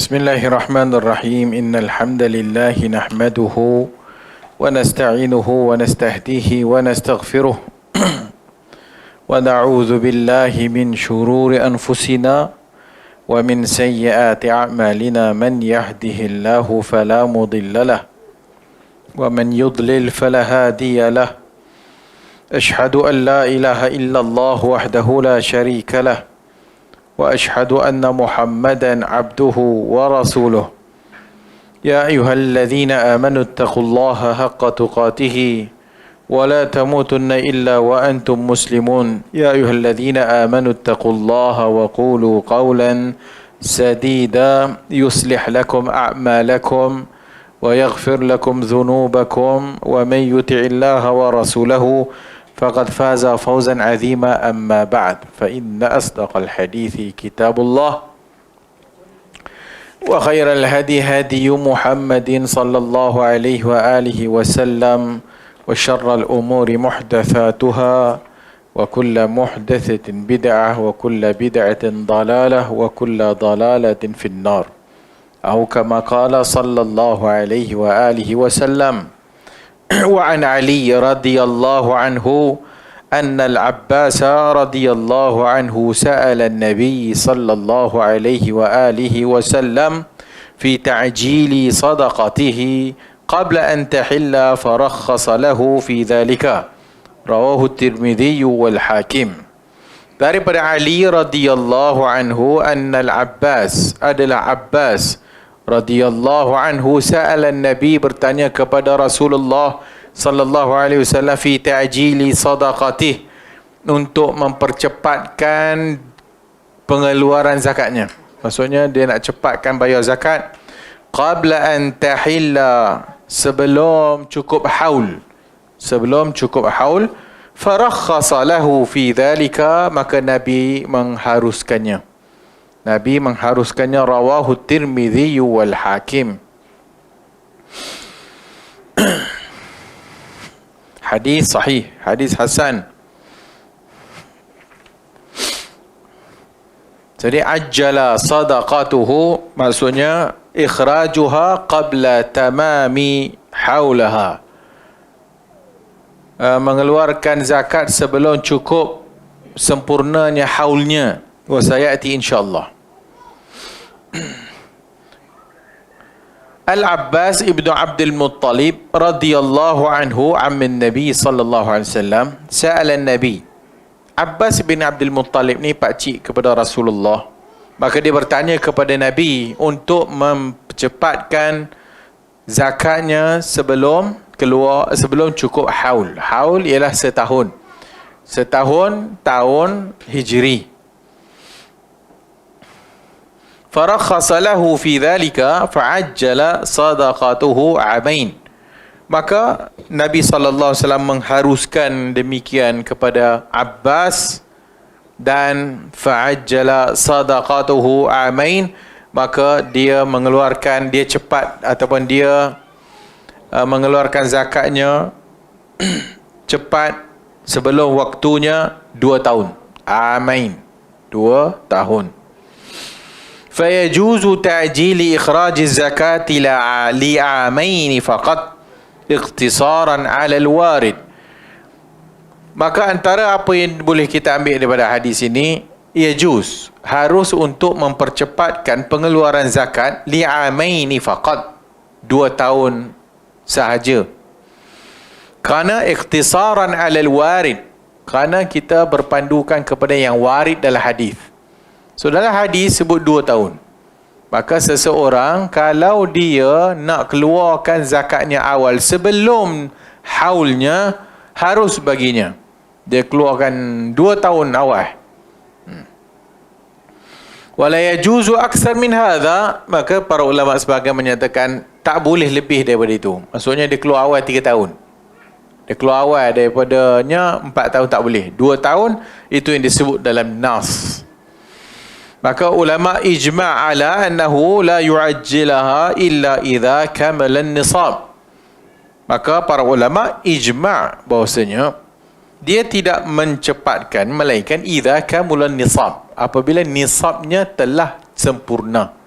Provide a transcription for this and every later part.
بسم الله الرحمن الرحيم إن الحمد لله نحمده ونستعينه ونستهديه ونستغفره ونعوذ بالله من شرور أنفسنا ومن سيئات أعمالنا من يهده الله فلا مضل له ومن يضلل فلا هادي له أشهد أن لا إله إلا الله وحده لا شريك له وأشهد أن محمدا عبده ورسوله يا أيها الذين آمنوا اتقوا الله حق تقاته ولا تموتن إلا وأنتم مسلمون يا أيها الذين آمنوا اتقوا الله وقولوا قولا سديدا يصلح لكم أعمالكم ويغفر لكم ذنوبكم ومن يطع الله ورسوله فقد فاز فوزا عظيما أما بعد فإن أصدق الحديث كتاب الله وخير الهدي هدي محمد صلى الله عليه وآله وسلم وشر الأمور محدثاتها وكل محدثة بدعة وكل بدعة ضلالة وكل ضلالة في النار أو كما قال صلى الله عليه وآله وسلم وعن علي رضي الله عنه أن العباس رضي الله عنه سأل النبي صلى الله عليه وآله وسلم في تعجيل صدقته قبل أن تحل فرخص له في ذلك رواه الترمذي والحاكم. Daripada Ali radhiyallahu anhu anna al-Abbas adalah Abbas radhiyallahu anhu sa'ala Nabi bertanya kepada Rasulullah sallallahu alaihi wasallam fi ta'jili sadaqatih untuk mempercepatkan pengeluaran zakatnya. Maksudnya dia nak cepatkan bayar zakat qabla an tahilla sebelum cukup haul. Sebelum cukup haul farakhasa lahu fi dhalika maka Nabi mengharuskannya. Nabi mengharuskannya rawahu Tirmidzi wal Hakim. Hadis sahih, hadis hasan. Jadi ajjala sadaqatuhu maksudnya ikhrajuha qabla tamami haulaha. Mengeluarkan zakat sebelum cukup sempurnanya haulnya. Wa sayati insyaallah. Al-Abbas ibnu Abdul Muttalib radhiyallahu anhu ammin Nabi sallallahu alaihi wasallam sa'ala Nabi. Abbas bin Abdul Muttalib ni pakcik kepada Rasulullah. Maka dia bertanya kepada Nabi untuk mempercepatkan zakatnya sebelum cukup haul. Haul ialah setahun. Setahun tahun Hijri. Farakhasa lahu fi dhalika fa'ajjala sadaqatuhu 'amain. Maka Nabi sallallahu alaihi wasallam mengharuskan demikian kepada Abbas dan fa'ajjala sadaqatuhu 'amain, maka dia cepat ataupun dia mengeluarkan zakatnya cepat sebelum waktunya 2 tahun. 'Amain 2 tahun. فيجوز تعجيل إخراج الزكاة لعامين فقط اختصارا على الوارد. Maka antara apa yang boleh kita ambil daripada hadis ini, yajuz, harus untuk mempercepatkan pengeluaran zakat li'amaini faqat, 2 tahun sahaja. Kerana ikhtisaran 'ala al-warid, kerana kita berpandukan kepada yang warid dalam hadis. So dalam hadis sebut 2 tahun. Maka seseorang kalau dia nak keluarkan zakatnya awal sebelum haulnya, harus baginya dia keluarkan 2 tahun awal. Wala yajuzu aksar min hadha, maka para ulama sebahagian menyatakan tak boleh lebih daripada itu. Maksudnya dia keluar awal 3 tahun. Dia keluar awal daripadanya 4 tahun tak boleh. 2 tahun itu yang disebut dalam nas. Maka ulama ijma' ala annahu la yu'ajjilaha illa idza kamala an-nisab. Maka para ulama ijma' bahawasanya dia tidak mencepatkan melainkan idza kamala an-nisab, apabila nisabnya telah sempurna.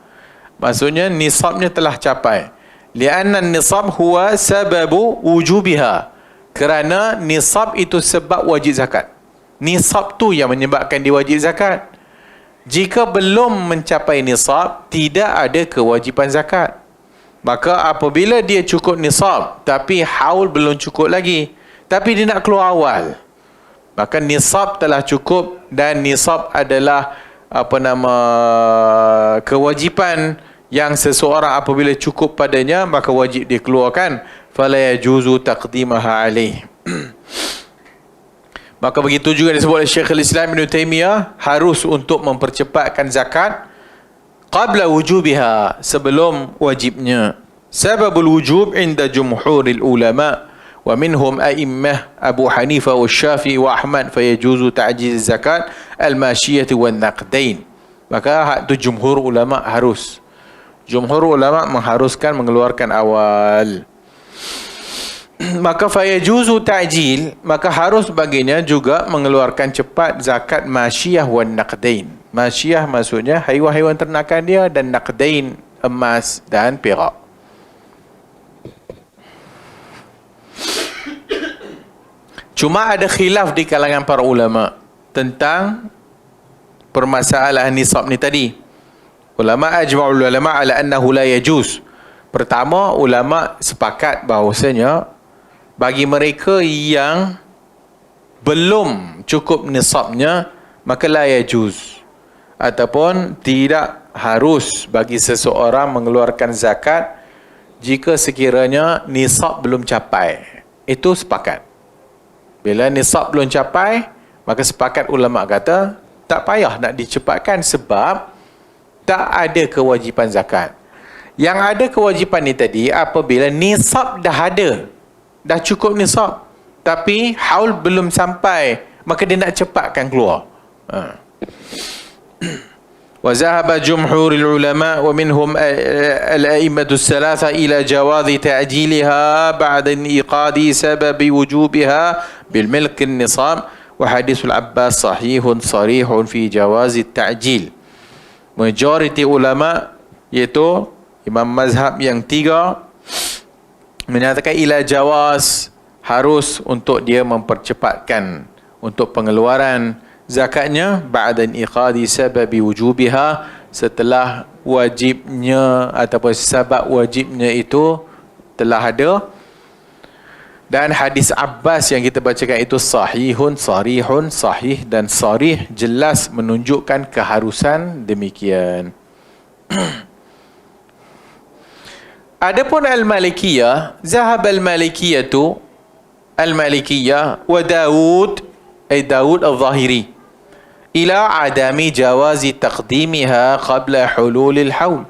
Maksudnya nisabnya telah capai. Lianna nisab huwa sababu wujubiha. Kerana nisab itu sebab wajib zakat. Nisab tu yang menyebabkan dia wajib zakat. Jika belum mencapai nisab, tidak ada kewajipan zakat. Maka apabila dia cukup nisab, tapi haul belum cukup lagi, tapi dia nak keluar awal, maka nisab telah cukup, dan nisab adalah kewajipan yang seseorang apabila cukup padanya, maka wajib dia keluarkan. Fala yajuzu taqdimaha alaih. Maka begitu juga disebut oleh Syekhul Islam Ibn Taymiyah, harus untuk mempercepatkan zakat qabla wujubiha, sebelum wajibnya. Sababul wujub inda jumhuril ulama wa minhum a'immah Abu Hanifah wa Syafi'i wa Ahmad, fayajuzu ta'jiz zakat al-mashiyati wa naqdain. Maka hak tu jumhur ulama harus. Jumhur ulama mengharuskan mengeluarkan awal. Maka fayajuzu ta'jil, maka harus baginya juga mengeluarkan cepat zakat masyiyah wa naqdain. Masyiyah maksudnya haiwan-haiwan ternakan dia, dan naqdain emas dan perak. Cuma ada khilaf di kalangan para ulama tentang permasalahan nisab ni tadi. Ajma'ul ulama ala annahu la yajuz. Pertama, ulama sepakat bahawasanya bagi mereka yang belum cukup nisabnya, maka la yajuz, ataupun tidak harus bagi seseorang mengeluarkan zakat jika sekiranya nisab belum capai. Itu sepakat. Bila nisab belum capai, maka sepakat ulama kata tak payah nak dicepatkan, sebab tak ada kewajipan zakat. Yang ada kewajipan ni tadi apabila nisab dah ada, dah cukup nisab, tapi haul belum sampai, maka dia nak cepatkan keluar. Wa zahaba jumhurul ulama wa minhum al-a'immatu thalatha ila jawazi ta'jiliha ba'da iqadi sababi wujubiha bil milk an-nisab, wa hadithul Abbas sahihun sarihun fi jawazi ta'jil. Majoriti ulama, iaitu imam mazhab yang 3, menyatakan ila jawaz, harus untuk dia mempercepatkan untuk pengeluaran zakatnya ba'dan iqadi sababi wujubiha, setelah wajibnya ataupun sebab wajibnya itu telah ada. Dan hadis Abbas yang kita bacakan itu sahihun, sarihun, sahih dan sarih, jelas menunjukkan keharusan demikian. Adapun al-Malikiyah, zahab al-Malikiyah wa Daud, Daud al-Zahiri, ila adami jawazi taqdimiha qabla hululil haul.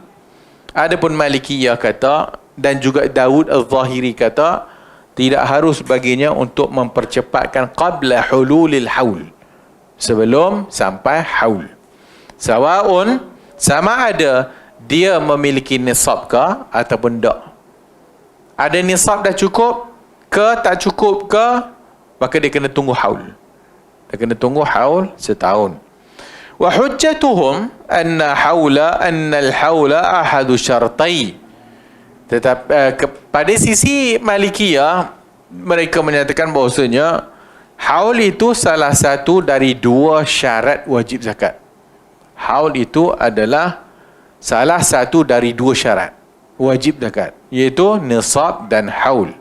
Adapun Malikiyah kata, dan juga Daud al-Zahiri kata, tidak harus baginya untuk mempercepatkan qabla hululil haul, sebelum sampai haul. Sawaun, sama ada dia memiliki nisab ke ataupun tak. Ada nisab dah cukup ke tak cukup ke, maka dia kena tunggu haul. Dia kena tunggu haul setahun. Wa hujjatuhum anna al-haula ahadu syartai. Tetapi pada sisi Malikiyah, mereka menyatakan bahawasanya haul itu salah satu dari 2 syarat wajib zakat. Haul itu adalah salah satu dari 2 syarat wajib zakat, iaitu nisab dan haul.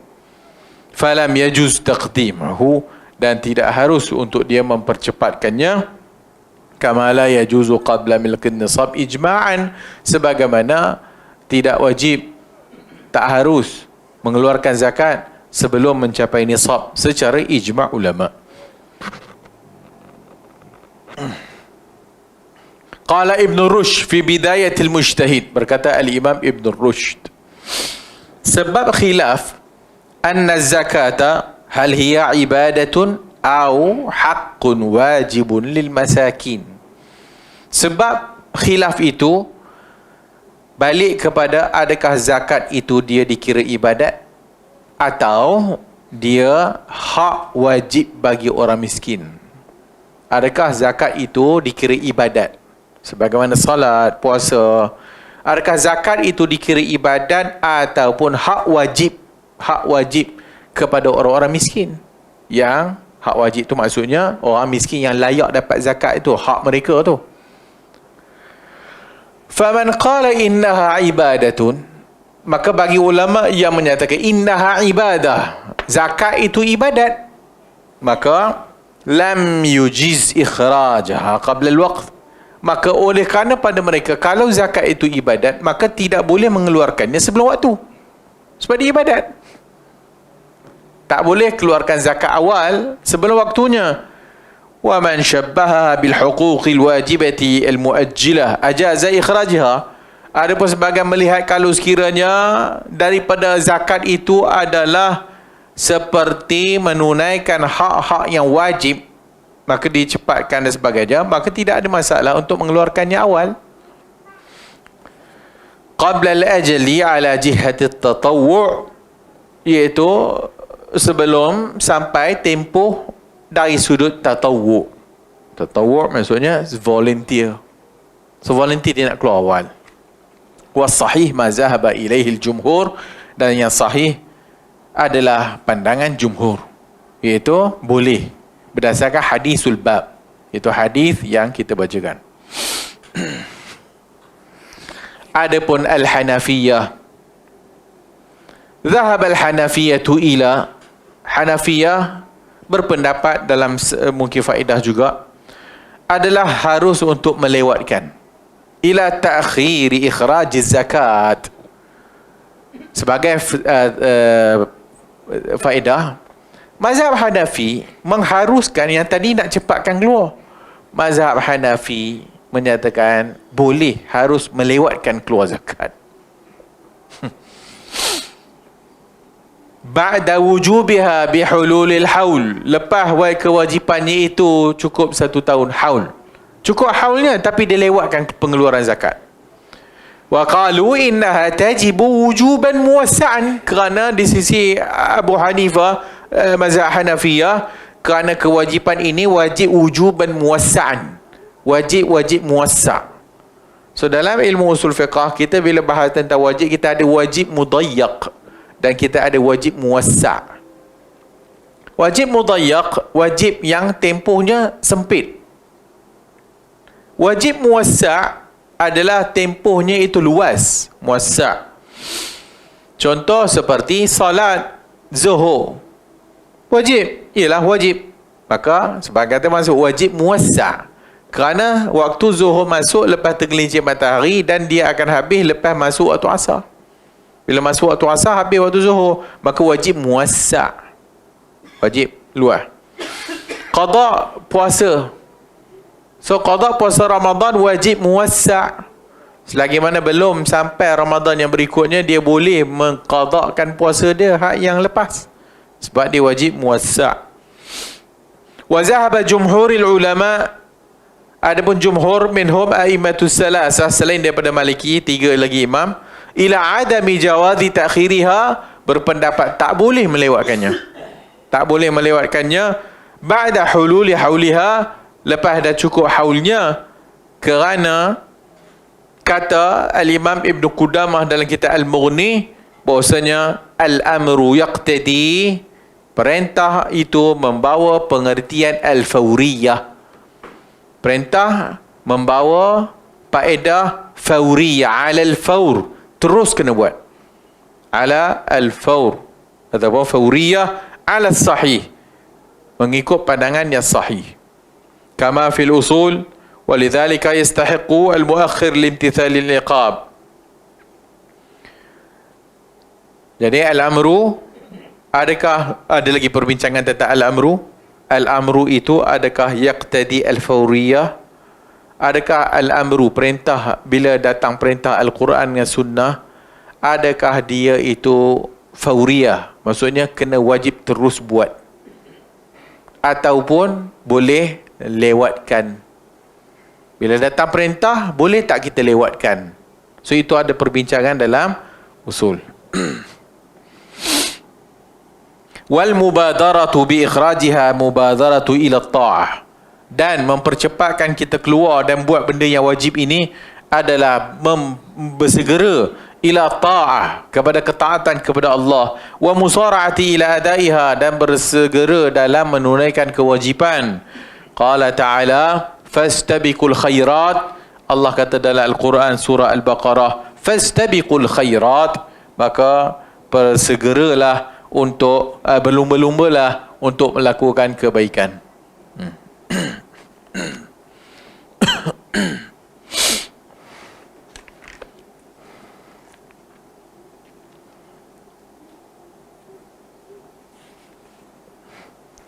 Falam yajuz taqdimahu, dan tidak harus untuk dia mempercepatkannya, kama la yajuzu qabla milkin nisab ijma'an, sebagaimana tidak wajib, tak harus mengeluarkan zakat sebelum mencapai nisab secara ijma' ulama. Qala Ibn Rushd fi bidayatil mujtahid, berkata al-Imam Ibn Rushd, sebab khilaf anna zakata hal hiya ibadatun au haqqun wajibun lil masakin. Sebab khilaf itu balik kepada adakah zakat itu dia dikira ibadat atau dia hak wajib bagi orang miskin. Adakah zakat itu dikira ibadat sebagaimana salat, puasa, Adakah zakat itu dikira ibadat ataupun hak wajib kepada orang-orang miskin? Yang hak wajib tu maksudnya orang miskin yang layak dapat zakat itu, hak mereka tu. Faman qala innaha ibadatun, maka bagi ulama yang menyatakan innaha ibadah, zakat itu ibadat, maka lam yujiz ikhrajaha qabla al-waqt, maka oleh kerana pada mereka kalau zakat itu ibadat, maka tidak boleh mengeluarkannya sebelum waktu, sebab dia ibadat. Tak boleh keluarkan zakat awal sebelum waktunya. Wa man syabbaha bil huquqil wajibati al muajjilah ajaza ikhrajha. Adapun sebagian melihat kalau sekiranya daripada zakat itu adalah seperti menunaikan hak-hak yang wajib, maka dicepatkan dan sebagainya, maka tidak ada masalah untuk mengeluarkannya awal. Qabla al-ajali ala jihati at-tatawwu', iaitu sebelum sampai tempoh dari sudut tatawwu'. Tatawwu' maksudnya volunteer. So volunteer dia nak keluar awal. Was sahih ma zahaba ilaihi al-jumhur, dan yang sahih adalah pandangan jumhur, iaitu boleh berdasarkan hadisul bab, itu hadis yang kita bacakan. Adapun al-Hanafiyah, zahab al-Hanafiyatu ila, Hanafiyah berpendapat dalam mungkin faedah juga, adalah harus untuk melewatkan ila ta'khiri ikhraj zakat. Sebagai faedah, mazhab Hanafi mengharuskan yang tadi nak cepatkan keluar. Mazhab Hanafi menyatakan boleh, harus melewatkan keluar zakat. Ba'da wujubiha bihululil haul, lepas kewajipannya itu cukup 1 tahun haul. Cukup haulnya tapi dia lewatkan pengeluaran zakat. Wa qalu innaha tajibu wujuban muwassa'an, kerana di sisi Abu Hanifah, mazhab Hanafiyah, kerana kewajipan ini wajib wujuban muwassa'an, wajib muwassa'. So dalam ilmu usul fiqah kita bila bahas tentang wajib, kita ada wajib mudayyak dan kita ada wajib muwassa'. Wajib mudayyak, wajib yang tempohnya sempit. Wajib muwassa' adalah tempohnya itu luas, muwassa'. Contoh seperti salat zuhur, wajib, ialah wajib, maka sebagai kata masuk wajib muwassa', kerana waktu zuhur masuk lepas tergelincir matahari dan dia akan habis lepas masuk waktu asar. Bila masuk waktu asar habis waktu zuhur, maka wajib muwassa', wajib luas. Qada puasa, so qada puasa Ramadan wajib muwassa'. Selagi mana belum sampai Ramadan yang berikutnya, dia boleh mengqadakkan puasa dia hak yang lepas, sebab dia wajib muwassa'. Wa zahaba jumhuril ulama, adapun jumhur minhum a'immatus salasah, selain daripada Maliki, 3 lagi imam, ila adami jawazi ta'khiriha, berpendapat tak boleh melewatkannya. Tak boleh melewatkannya ba'da hululi hauliha, lepas dah cukup haulnya, kerana kata al-Imam Ibn Qudamah dalam kitab Al-Mughni bahwasanya al-amru yaqtadi, perintah itu membawa pengertian al-fawriyah. Perintah membawa faedah fawriyah, ala al-fawr, terus kena buat, ala al-fawr, ataupun fawriyah ala sahih, mengikut pandangan yang sahih. Kama fil usul, walidhalika yastahiqu al-muakhir limtithali al-iqab. Jadi al-amru, adakah ada lagi perbincangan tentang al-amru? Al-amru itu adakah yaqtadi al-fawriyah? Adakah al-amru, perintah, bila datang perintah Al-Quran dengan sunnah, adakah dia itu fawriyah, maksudnya kena wajib terus buat, ataupun boleh lewatkan? Bila datang perintah, boleh tak kita lewatkan? So itu ada perbincangan dalam usul. Wal mubadaratu bi ikhrajiha mubadaratu ila ta'ah, dan mempercepatkan kita keluar dan buat benda yang wajib ini adalah bersegera ila ta'ah, kepada ketaatan kepada Allah, wa musara'ati ila adaiha, dan bersegera dalam menunaikan kewajipan. Qala ta'ala fastabiqul khairat, Allah kata dalam Al-Quran surah Al-Baqarah, fastabiqul khairat, maka bersegeralah untuk berlumba-lumbalah untuk melakukan kebaikan.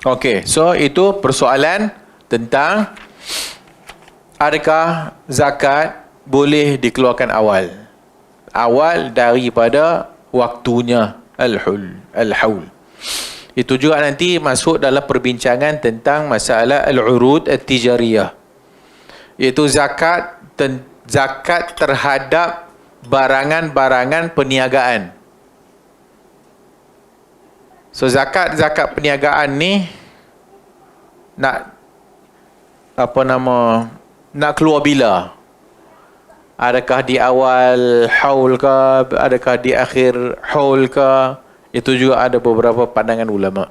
Okey, so itu persoalan tentang adakah zakat boleh dikeluarkan awal daripada waktunya al-haul. Itu juga nanti masuk dalam perbincangan tentang masalah al-urud at-tijariyah, iaitu zakat terhadap barangan-barangan perniagaan. So zakat perniagaan ni nak keluar bila? Adakah di awal haul ke, adakah di akhir haul ke? Itu juga ada beberapa pandangan ulama.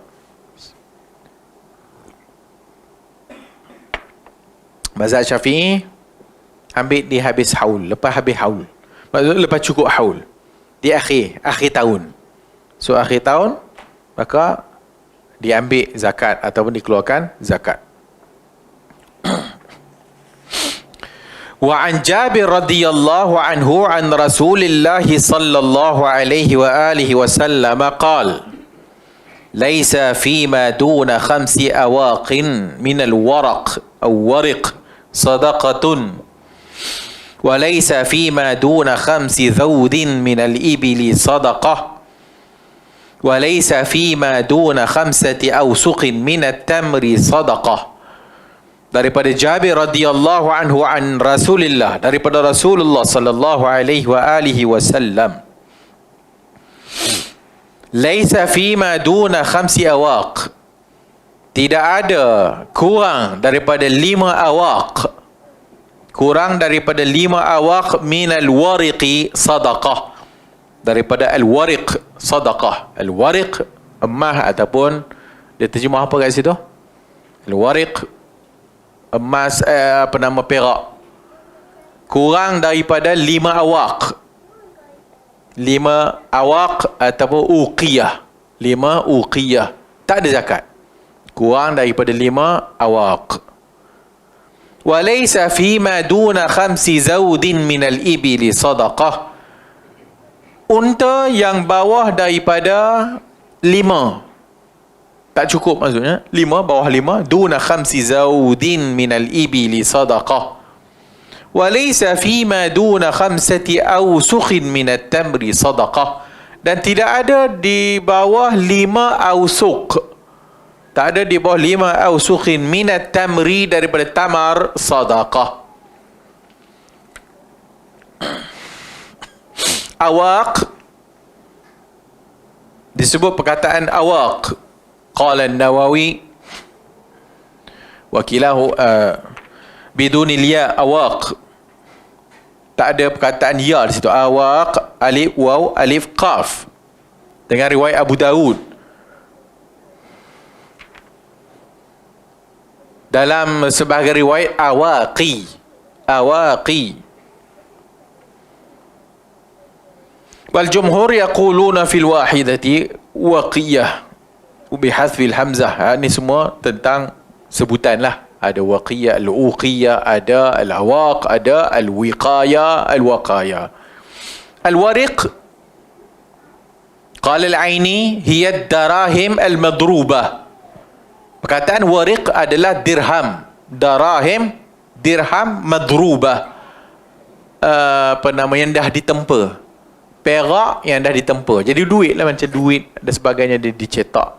Mazhab Syafi'i ambil di habis haul, lepas habis haul, maksudnya lepas cukup haul, di akhir tahun. So akhir tahun maka diambil zakat ataupun dikeluarkan zakat. Wa an Jabir radhiyallahu anhu an Rasulillah sallallahu alaihi wa alihi wasallam qala laysa fima duna khamsi awaqin min al-waraq aw wariq sadaqatun wa laysa fima duna khamsi dhawdin min al-ibli sadaqah wa laysa fima duna khamsati awsuqin min at-tamri sadaqah. Daripada Jabir radhiyallahu anhu an Rasulillah, daripada Rasulullah sallallahu alaihi wa alihi wasallam, laysa fima duna khamsi awaq, tidak ada kurang daripada 5 awaq, kurang daripada 5 awaq minal wariqi sadaqah, daripada al-wariq sadaqah. Al-wariq emas, ataupun dia terjemah apa kat situ? Al-wariq emas, perak. Kurang daripada 5 awaq. 5 awaq ataupun uqiyah. 5 uqiyah. Tak ada zakat. Kurang daripada 5 awaq. Wa laysa fima duna 5 zawdin minal ibili sadaqah. Unta yang bawah daripada 5, tak cukup maksudnya 5, bawah 5, duna 5 zawdin minal ibili sadaqah. Wa laysa fima duna 5 awsukhin minat tamri sadaqah. Dan tidak ada di bawah 5 awsuk, tak ada di bawah 5 awsukhin minat tamri, daripada tamar, sadaqah. Awaq disebut perkataan awaq. Qala an-Nawawi wakilahu biduni liya awaq, tak ada perkataan ya di situ. Awaq, alif waw alif qaf, dengan riwayat Abu Daud. Dalam sebahagian riwayat awaqi. Wal jumhur yaquluna fil wahidati waqiyah bihadfil hamzah. Ini semua tentang sebutan lah. Ada waqiyah, al-uqiyah, ada al-awaq, ada al-wiqaya, al-waqaya. Al-wariq, qala al-Aini, hiya ad-darahim al-madrubah. Perkataan wariq adalah dirham. Darahim, dirham madrubah. Yang dah ditempa. Perak yang dah ditempa. Jadi duit lah, macam duit dan sebagainya, dia dicetak.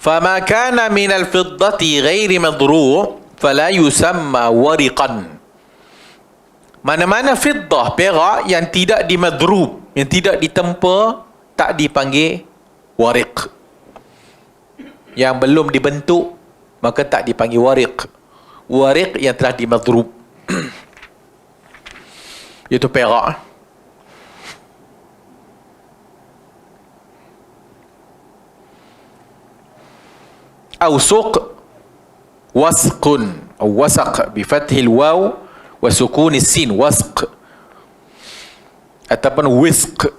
فَمَا كَانَ مِنَ الْفِضَّةِ غَيْرِ مَضْرُوعٍ فَلَا يُسَمَّى وَرِقًا. Mana-mana fiddah, perak yang tidak dimadrub, yang tidak ditempa, tak dipanggil wariq. yang belum dibentuk, maka tak dipanggil wariq. Wariq yang telah dimadrub. Itu perak. Awsuq wasqun atau wasaq bi fathil waw wa sukunis sin, wasq ataupun wisq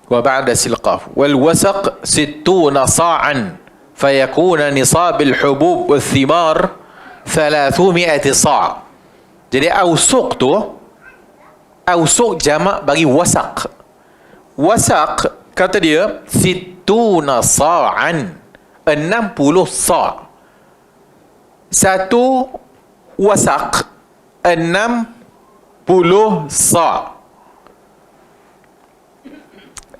wa ba'da silqaf. Wal wasaq 60 sa'an fayakuna nisabil hubub wal thimar 300 sa'. Jadi awsuq tu, awsuq jamak bagi wasaq. Wasaq kata dia situna sa'an, 60 sa'. Satu wasaq 60 sa'.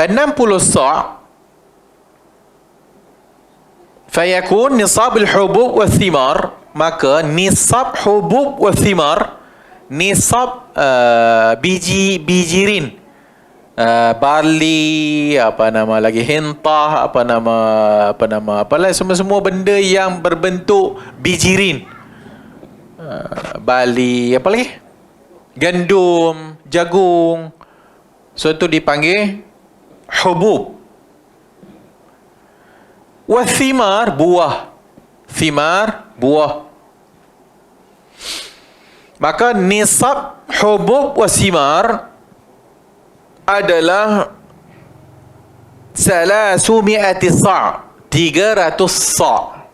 60 sa' fayakun nisab al-hubub wa thimar, maka nisab hubub wa thimar, nisab bijirin, barley, apa nama lagi, hintah, apalah semua benda yang berbentuk bijirin, barley, apa lagi, gandum, jagung, so itu dipanggil hubub. Wa thimar, buah, thimar, buah. Maka nisab hubub wa thimar adalah 300 sa', 300 sa',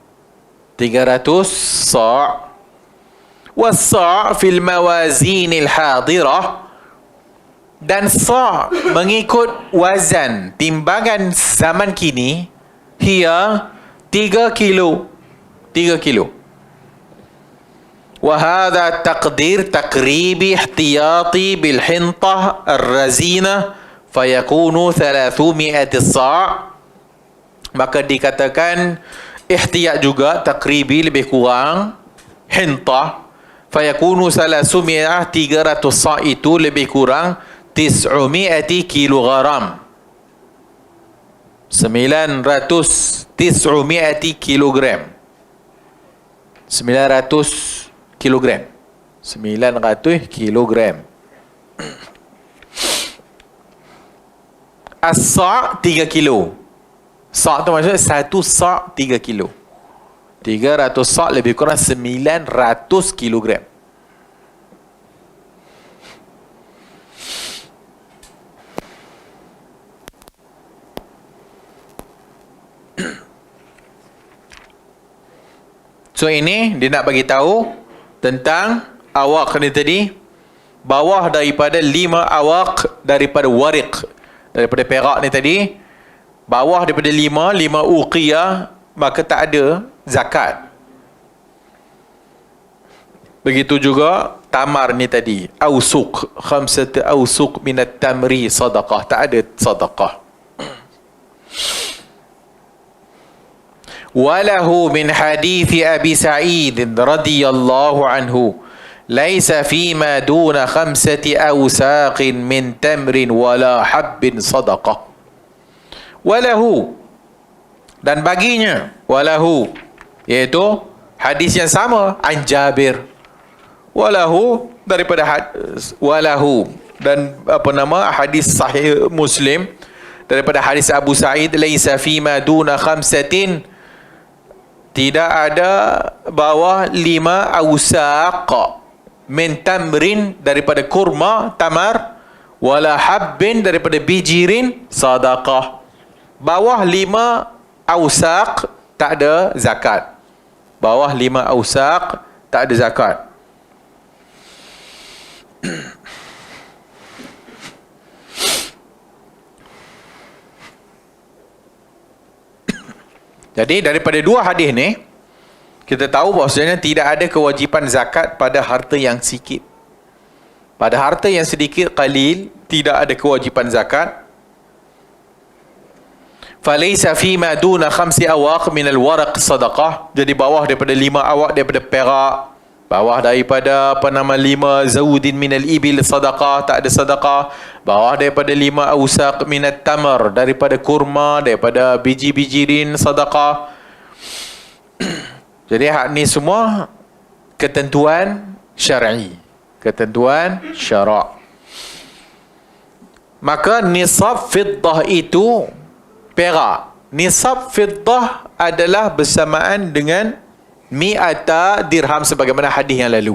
300 sa'. Was-sa' fil mawazinil hadirah, dan sa' mengikut wazan timbangan zaman kini, hiya 3 kilo, 3 kilo. وهذا تقدير تقريبي احتياطي بالحنطة الرزينة فيكون 300 صاع. Maka dikatakan ihtiyat juga, takribi lebih kurang, hintah, fayakunu 300 sa' itu lebih kurang 900 kilogram, 900 kilogram, 900 kilogram, 900 kilogram. As-sa' 3 kilo. Sa' tu maksudnya 1 sa' 3 kilo. 300 sa' lebih kurang 900 kilogram. So ini dia nak bagi tahu tentang awaq ni tadi, bawah daripada 5 awaq daripada wariq, daripada perak ni tadi, bawah daripada 5 uqiyah, maka tak ada zakat. Begitu juga tamar ni tadi, awsuq, 5 awsuq minat tamri sadaqah, tak ada sadaqah. Walahu min hadithi Abi Sa'id radhiyallahu anhu laisa fima duna 5 awsaqin min tamrin wala habbin sadaqah. Walahu, dan baginya, walahu, iaitu hadis yang sama, an Jabir. Walahu, daripada walahu, dan hadis sahih Muslim daripada hadis Abu Sa'id, laisa fima duna 5, tidak ada bawah 5 awsaq min tamrin, daripada kurma, tamar, wala habbin, daripada bijirin, sadaqah. Bawah 5 awsaq tak ada zakat. Bawah 5 awsaq tak ada zakat. Jadi daripada 2 hadis ni kita tahu bahawasanya tidak ada kewajipan zakat pada harta yang sikit. Pada harta yang sedikit, qalil, tidak ada kewajipan zakat. Falaysa fima duna 5 awaq min al-waraq sadaqah. Jadi bawah daripada 5 awaq daripada perak, Bawah daripada 5 zaudin minal ibil sadaqah, tak ada sadaqah. Bawah daripada 5 awsaq minat tamar, daripada kurma, daripada biji-bijirin sadaqah. Jadi hak ni semua ketentuan syar'i, ketentuan syarak. Maka nisab fiddah itu perak. Nisab fiddah adalah bersamaan dengan mi'ata dirham, sebagaimana hadis yang lalu.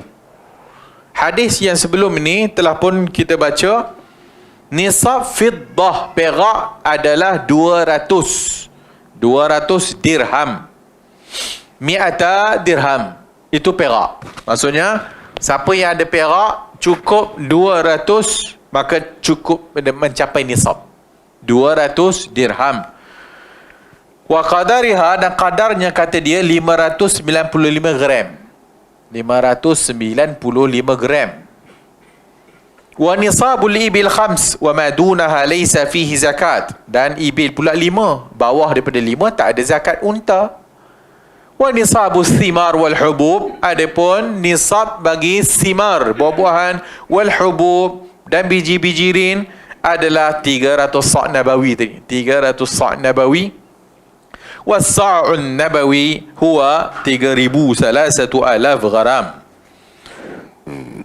Hadis yang sebelum ini telah pun kita baca. Nisab fiddah perak adalah 200 dirham. Mi'ata dirham itu perak. Maksudnya siapa yang ada perak cukup 200, maka cukup mencapai nisab 200 dirham. Wa qadariha, dan qadarnya kata dia 595 gram. 595 gram. Wa nisabul ibil khams wa ma dunaha laysa fihi zakat. Dan ibil pula 5, bawah daripada 5 tak ada zakat unta. Wa nisabus thimar wal hubub, adapun nisab bagi simar, buah-buahan, wal hubub dan biji-bijirin adalah 300 sa' nabawi tadi. 300 sa' nabawi. Was-sa'un nabawi huwa 3,000 gram.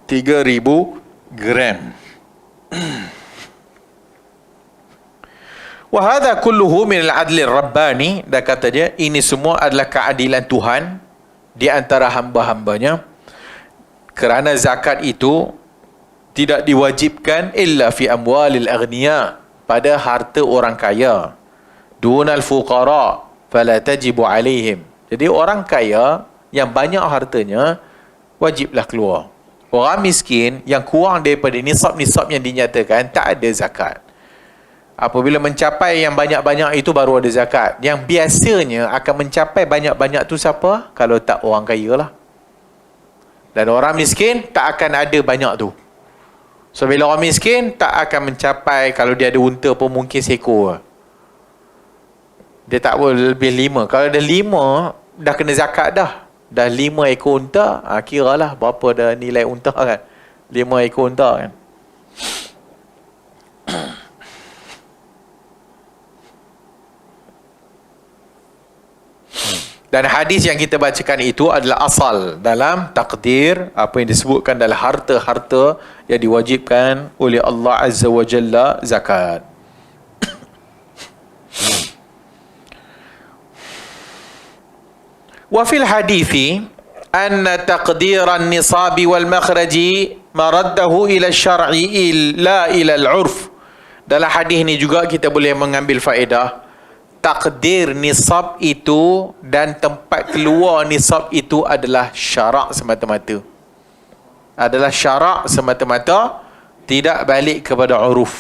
3,000 gram. Wa hadha kulluhu min al-'adli ar-rabbani, dan kata dia ini semua adalah keadilan Tuhan di antara hamba-hambanya, kerana zakat itu tidak diwajibkan illa fi amwalil aghniya, pada harta orang kaya. Dunal fuqara fala tajibu alaihim. Jadi orang kaya yang banyak hartanya wajiblah keluar. Orang miskin yang kurang daripada nisab-nisab yang dinyatakan tak ada zakat. Apabila mencapai yang banyak-banyak itu baru ada zakat. Yang biasanya akan mencapai banyak-banyak tu siapa? Kalau tak orang kaya lah. Dan orang miskin tak akan ada banyak tu. So bila orang miskin tak akan mencapai, kalau dia ada unta pun mungkin seekor. Dia tak boleh lebih 5. Kalau ada 5, dah kena zakat dah. Dah 5 ekor unta, kiralah berapa dah nilai unta kan. 5 ekor unta kan. Dan hadis yang kita bacakan itu adalah asal dalam takdir, apa yang disebutkan dalam harta-harta yang diwajibkan oleh Allah Azza wa Jalla zakat. Wa fil hadithi anna taqdiran nisabi wal makhraji maraddahu ila syar'i la ila al-'urf. Dalam hadis ni juga kita boleh mengambil faedah takdir nisab itu dan tempat keluar nisab itu adalah syarak semata-mata. Adalah syarak semata-mata, tidak balik kepada uruf.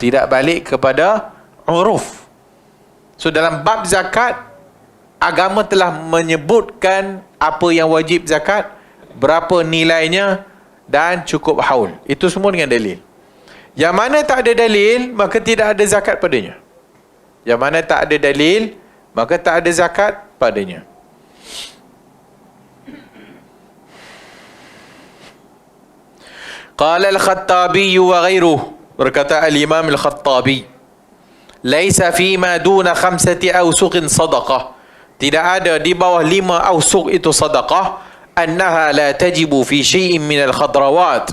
Tidak balik kepada uruf. So dalam bab zakat, agama telah menyebutkan apa yang wajib zakat, berapa nilainya dan cukup haul. Itu semua dengan dalil. Yang mana tak ada dalil, maka tidak ada zakat padanya. Yang mana tak ada dalil, maka tak ada zakat padanya. Qala al-Khattabi wa ghairuh, berkata al-Imam al-Khattabi, laisa fi ma duna 5 awsuqin sadaqah, tidak ada di bawah 5 awsuq itu sadaqah, annaha la tajibu fi syai'in min al-khadrawat.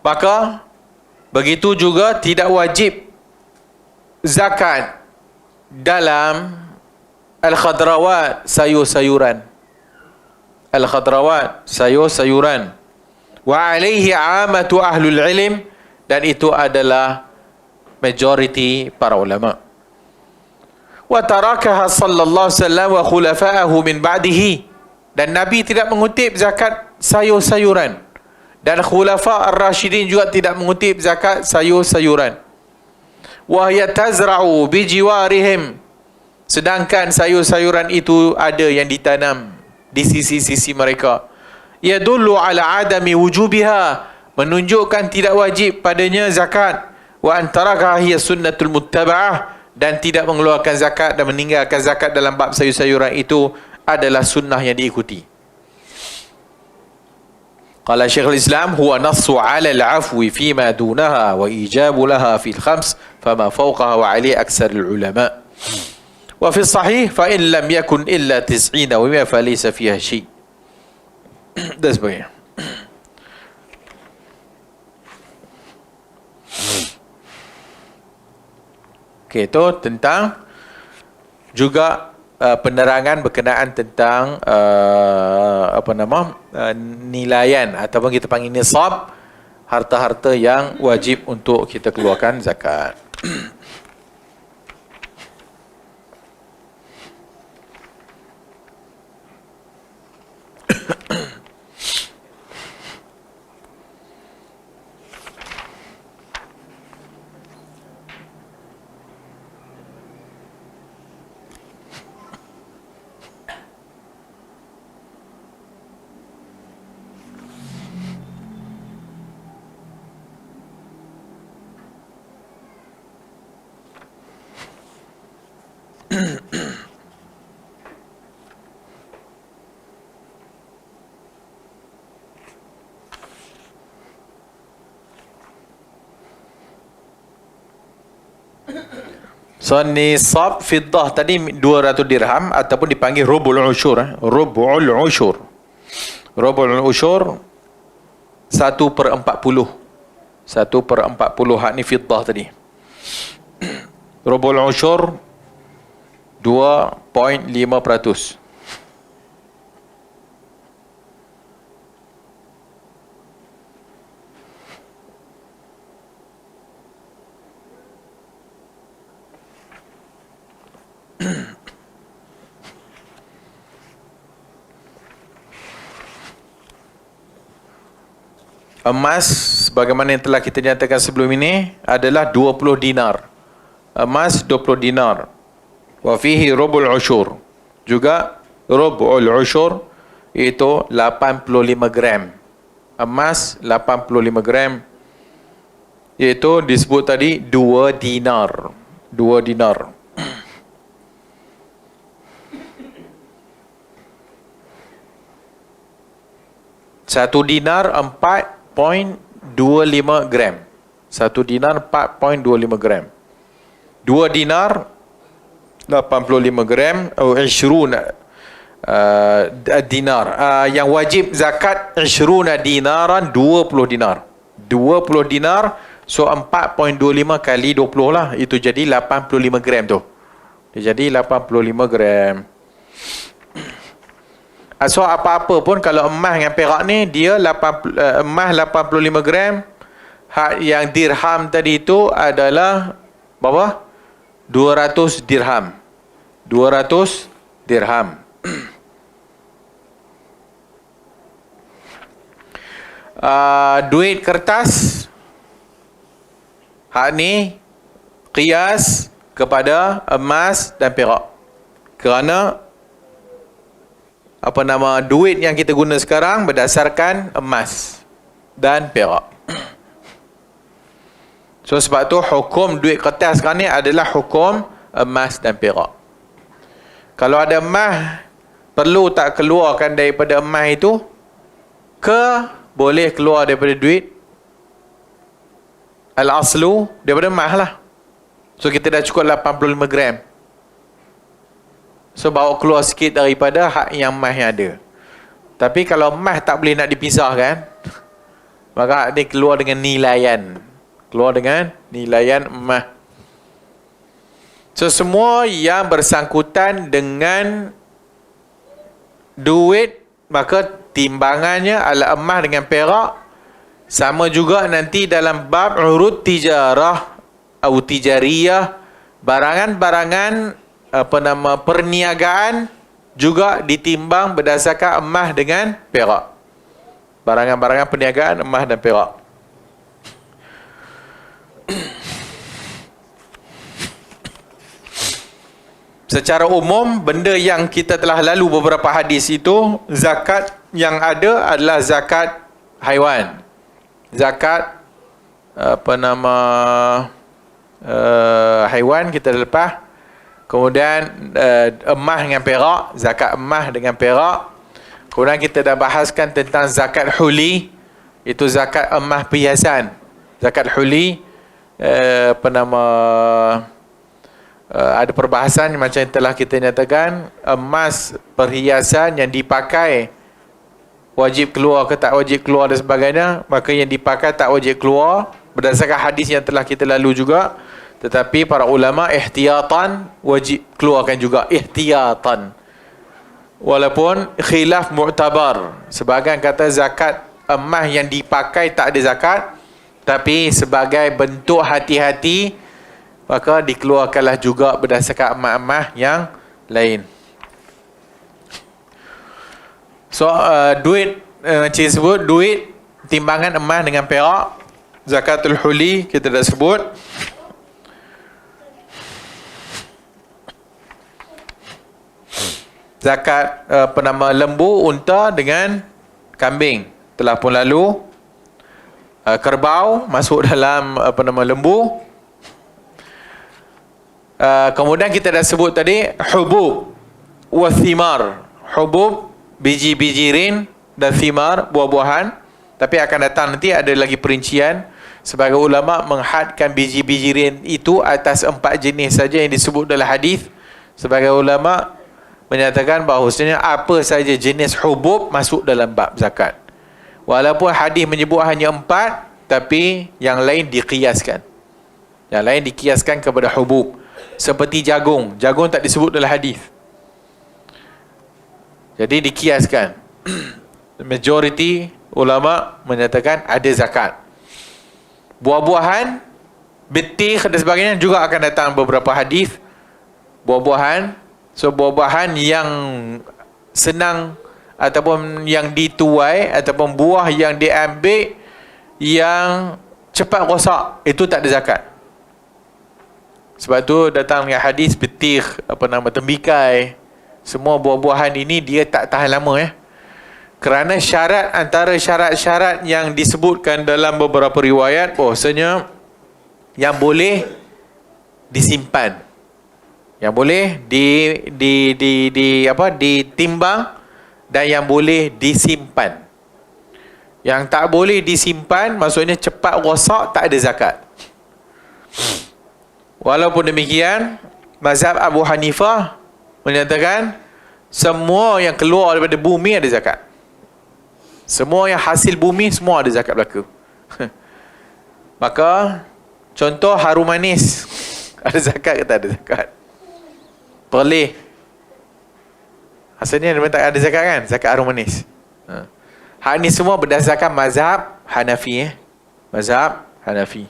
Maka begitu juga tidak wajib zakat dalam al-khadrawat, sayur-sayuran. Al-khadrawat, sayur-sayuran. Wa alaihi amatu ahlul ilm, dan itu adalah majority para ulama. Wa tarakaha sallallahu alaihi wasallam wa khulafa'ahu min ba'dihi, dan Nabi tidak mengutip zakat sayur-sayuran, dan khulafa ar-rasyidin juga tidak mengutip zakat sayur-sayuran. Wa hiya tazra'u bi jiwarihim, sedangkan sayur-sayuran itu ada yang ditanam di sisi-sisi mereka. Yadullu ala adami wujubiha, menunjukkan tidak wajib padanya zakat. Wa antaraka hiya sunnatul muttaba'ah, dan tidak mengeluarkan zakat dan meninggalkan zakat dalam bab sayur-sayuran itu adalah sunnah yang diikuti. Qala Syekhul Islam huwa nassu 'ala al-'afwi fima dunaha wa ijabu laha fi al-khams fama fawqaha wa 'ali aksar al-ulama. Wa fi sahih fa in lam yakun illa 90 wa 100 falaysa fiha shay. Dan sebagainya. Okey, itu tentang juga penerangan berkenaan tentang nilaian ataupun kita panggil nisab harta-harta yang wajib untuk kita keluarkan zakat. So nisab fiddah tadi 200 dirham ataupun dipanggil rubul usyur. Rubul usyur. Rubul usyur 1/40. 1/40 hak ni fiddah tadi. Rubul usyur 2.5%. Emas sebagaimana yang telah kita nyatakan sebelum ini adalah 20 dinar. Emas 20 dinar. Wa fihi rubul usyur. Juga rubul usyur itu 85 gram. Emas 85 gram iaitu disebut tadi 2 dinar. 2 dinar. Satu dinar 4.25 gram. Satu dinar 4.25 gram. 2 dinar 85 gram atau 20 dinar. Yang wajib zakat 20 dinaran, 20 dinar. 20 dinar, so 4.25 kali 20 lah. Itu jadi 85 gram tu. Dia jadi 85 gram. So apa-apa pun kalau emas dengan perak ni dia emas 85 gram, hak yang dirham tadi itu adalah berapa? 200 dirham. 200 dirham. Duit kertas hak ni qiyas kepada emas dan perak. Kerana duit yang kita guna sekarang berdasarkan emas dan perak. So sebab tu hukum duit kertas sekarang ni adalah hukum emas dan perak. Kalau ada emas, perlu tak keluarkan daripada emas itu, ke boleh keluar daripada duit? Al-aslu daripada emas lah. So kita dah cukup 85 gram. So bawa keluar sikit daripada hak yang emas yang ada. Tapi kalau emas tak boleh nak dipisahkan, maka hak ni keluar dengan nilaian. Keluar dengan nilaian emas. So semua yang bersangkutan dengan duit, maka timbangannya adalah emas dengan perak. Sama juga nanti dalam bab urud tijarah atau tijariyah, barangan-barangan perniagaan juga ditimbang berdasarkan emas dengan perak. Barangan-barangan perniagaan emas dan perak. Secara umum, benda yang kita telah lalu beberapa hadis itu, zakat yang ada adalah zakat haiwan. Zakat haiwan kita lepas. Kemudian emas dengan perak, zakat emas dengan perak. Kemudian kita dah bahaskan tentang zakat huli, itu zakat emas perhiasan. Zakat huli ada perbahasan macam yang telah kita nyatakan, emas perhiasan yang dipakai wajib keluar ke tak wajib keluar dan sebagainya. Maka yang dipakai tak wajib keluar berdasarkan hadis yang telah kita lalu juga. Tetapi para ulama ihtiyatan wajib keluarkan juga, ihtiyatan. Walaupun khilaf mu'tabar. Sebahagian kata zakat emas yang dipakai tak ada zakat, tapi sebagai bentuk hati-hati maka dikeluarkanlah juga berdasarkan emas-emas yang lain. So duit macam sebut, duit timbangan emas dengan perak, zakatul huli kita dah sebut. Zakat lembu, unta dengan kambing telah pun lalu. Kerbau masuk dalam lembu. Kemudian kita dah sebut tadi hubub wa thimar. Hubub biji-biji rin dan thimar buah-buahan. Tapi akan datang nanti ada lagi perincian. Sebagai ulama menghadkan biji-biji rin itu atas 4 jenis saja yang disebut dalam hadis. Sebagai ulama menyatakan bahawasanya apa saja jenis hubub masuk dalam bab zakat. Walaupun hadis menyebut hanya 4, tapi yang lain dikiaskan. Yang lain dikiaskan kepada hubub. Seperti jagung. Jagung tak disebut dalam hadis. Jadi dikiaskan. Majority ulama menyatakan ada zakat. Buah-buahan, betik dan sebagainya juga akan datang beberapa hadis. Buah-buahan, so buah-buahan yang senang ataupun yang dituai ataupun buah yang diambil yang cepat rosak, itu tak ada zakat. Sebab tu datang dengan hadis betik, tembikai, semua buah-buahan ini dia tak tahan lama kerana syarat, antara syarat-syarat yang disebutkan dalam beberapa riwayat bahwasanya yang boleh disimpan, yang boleh ditimbang dan yang boleh disimpan. Yang tak boleh disimpan maksudnya cepat rosak, tak ada zakat. Walaupun demikian, mazhab Abu Hanifah menyatakan semua yang keluar daripada bumi ada zakat. Semua yang hasil bumi semua ada zakat berlaku. Maka contoh harum manis, ada zakat ke tak ada zakat? Perleh, asalnya memang tak ada zakat kan, zakat harum manis. Hak ni semua berdasarkan mazhab Hanafi. Mazhab Hanafi.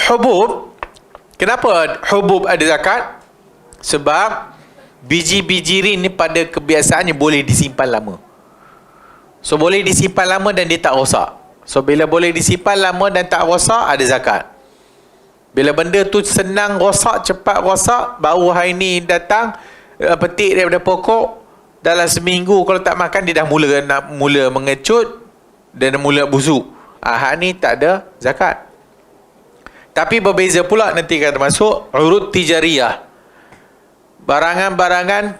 Hubub, kenapa hubub ada zakat? Sebab biji-biji rin ni pada kebiasaannya boleh disimpan lama. So boleh disimpan lama dan dia tak rosak. So bila boleh disimpan lama dan tak rosak, ada zakat. Bila benda tu senang rosak, cepat rosak, baru hari ni datang, petik daripada pokok, dalam seminggu kalau tak makan dia dah mula mengecut dan mula busuk. Hak ni tak ada zakat. Tapi berbeza pula nanti kata masuk urut tijariyah. Barangan-barangan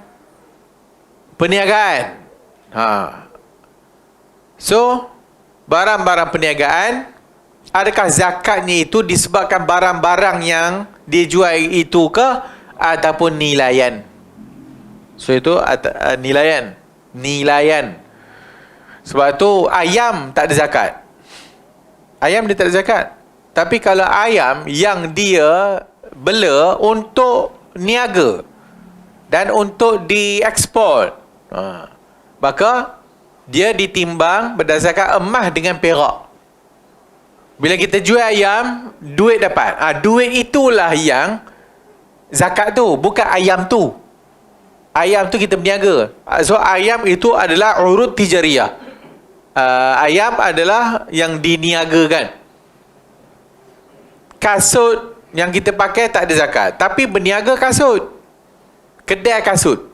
perniagaan. So, barang-barang perniagaan, adakah zakatnya itu disebabkan barang-barang yang dijual itu ke ataupun nilaian? So itu nilaian. Sebab tu ayam tak ada zakat. Ayam dia tak ada zakat. Tapi kalau ayam yang dia bela untuk niaga dan untuk diekspor, maka dia ditimbang berdasarkan emas dengan perak. Bila kita jual ayam, duit dapat. Duit itulah yang zakat tu, bukan ayam tu. Ayam tu kita berniaga. So ayam itu adalah urut tijariyah. Ayam adalah yang diniagakan. Kasut yang kita pakai tak ada zakat. Tapi berniaga kasut, kedai kasut,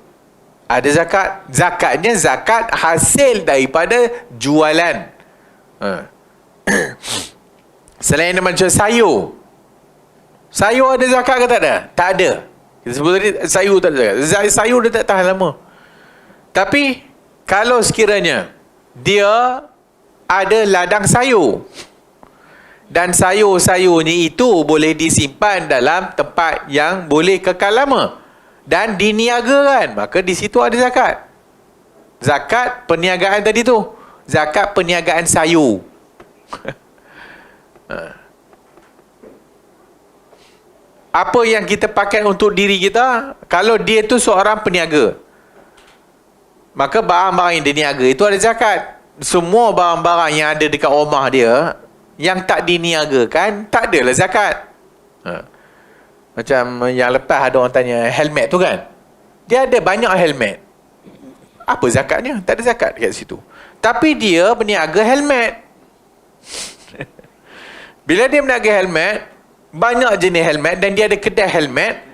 ada zakat. Zakatnya zakat hasil daripada jualan. Selain macam sayur, sayur ada zakat ke tak ada? Tak ada. Kita sebut tadi sayur tak ada zakat. Sayur dia tak tahan lama. Tapi kalau sekiranya dia ada ladang sayur, dan sayur-sayurnya itu boleh disimpan dalam tempat yang boleh kekal lama dan diniagakan, maka di situ ada zakat. Zakat perniagaan tadi tu, zakat perniagaan sayur. Apa yang kita pakai untuk diri kita, kalau dia tu seorang peniaga, maka barang-barang yang dia niaga itu ada zakat. Semua barang-barang yang ada dekat rumah dia yang tak diniagakan, tak adalah zakat. Macam yang lepas ada orang tanya helmet tu kan, dia ada banyak helmet, apa zakatnya? Tak ada zakat dekat situ. Tapi dia berniaga helmet. Bila dia berniaga helmet, banyak jenis helmet, dan dia ada kedai helmet,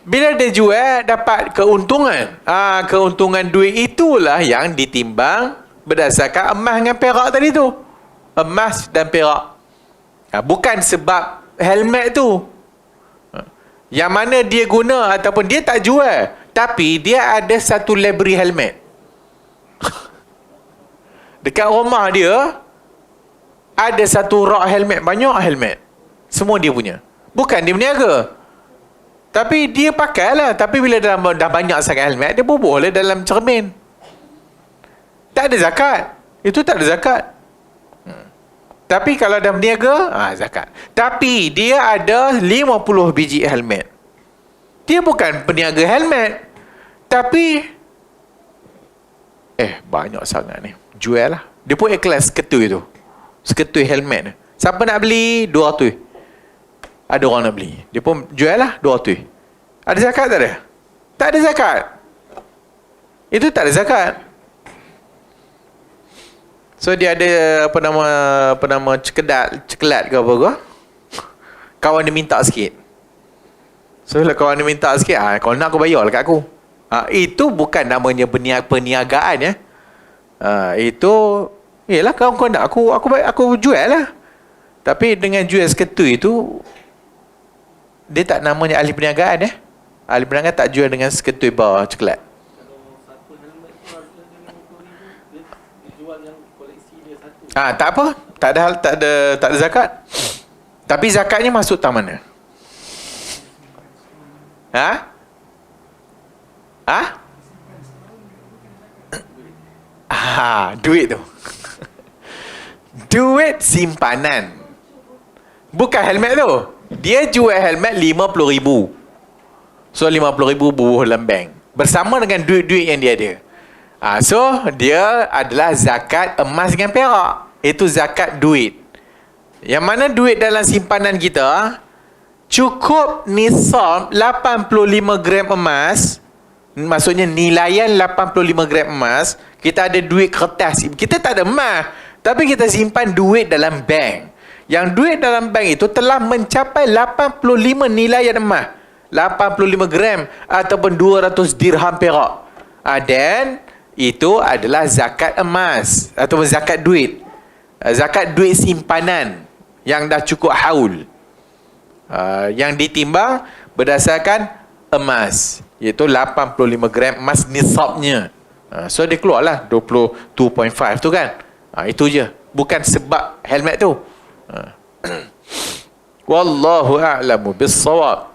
bila dia jual dapat keuntungan, keuntungan duit itulah yang ditimbang berdasarkan emas dengan perak tadi tu. Emas dan perak, bukan sebab helmet tu. Yang mana dia guna ataupun dia tak jual, tapi dia ada satu library helmet dekat rumah dia, ada satu rak helmet, banyak helmet, semua dia punya. Bukan dia berniaga, tapi dia pakai lah. Tapi bila dah banyak sangat helmet, dia bubuh lah dalam cermin. Tak ada zakat. Itu tak ada zakat. Tapi kalau dah berniaga, zakat. Tapi dia ada 50 biji helmet. Dia bukan peniaga helmet, tapi banyak sangat ni, jual lah. Dia pun ikhlas seketui tu, seketui helmet. Siapa nak beli 200, ada orang nak beli, dia pun jual lah 200. Ada zakat tak ada? Tak ada zakat. Itu tak ada zakat. So dia ada apa nama cekelat ke apa ke, kawan dia minta sikit. So bila kawan dia minta sikit, kalau nak aku bayar lah kat aku. Itu bukan namanya perniagaan ya. Itu yalah, kau nak aku jual lah. Tapi dengan jual seketui itu, dia tak namanya ahli perniagaan ya. Ahli perniagaan tak jual dengan seketui bar coklat. Tak apa, tak ada zakat. Tapi zakatnya masuk tak mana? Duit tu. Duit simpanan, bukan helmet tu. Dia jual helmet 50,000. So 50,000 bubuh dalam bank bersama dengan duit-duit yang dia ada. So dia adalah zakat emas dengan perak. Itu zakat duit. Yang mana duit dalam simpanan kita cukup nisab 85 gram emas. Maksudnya nilaian 85 gram emas. Kita ada duit kertas, kita tak ada emas, tapi kita simpan duit dalam bank. Yang duit dalam bank itu telah mencapai 85 nilaian emas, 85 gram ataupun 200 dirham perak. Dan itu adalah zakat emas ataupun zakat duit. Zakat duit simpanan yang dah cukup haul, yang ditimbang berdasarkan emas, iaitu 85 gram emas nisabnya. So dia keluarlah 22.5 tu kan. Itu je, bukan sebab helmet tu. Wallahu a'lamu bis-shawab.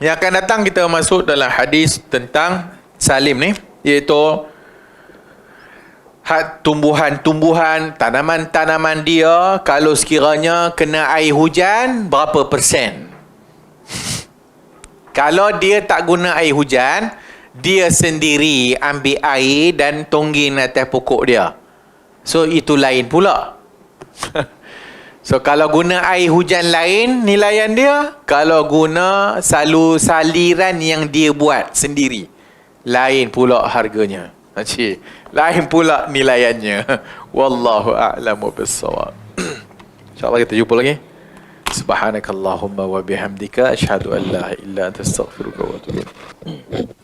Yang akan datang kita masuk dalam hadis tentang salim ni, iaitu tumbuhan-tumbuhan, tanaman-tanaman dia kalau sekiranya kena air hujan berapa persen. Kalau dia tak guna air hujan, dia sendiri ambil air dan tongging atas pokok dia, so itu lain pula. So kalau guna air hujan lain nilaian dia, kalau guna saliran yang dia buat sendiri lain pula harganya. Lain pula nilaiannya. Wallahu a'lamu bis-shawab. InsyaAllah kita jumpa lagi. Subhanakallahumma wa bihamdika asyhadu an la ilaha illa anta astaghfiruka wa atubu ilaik.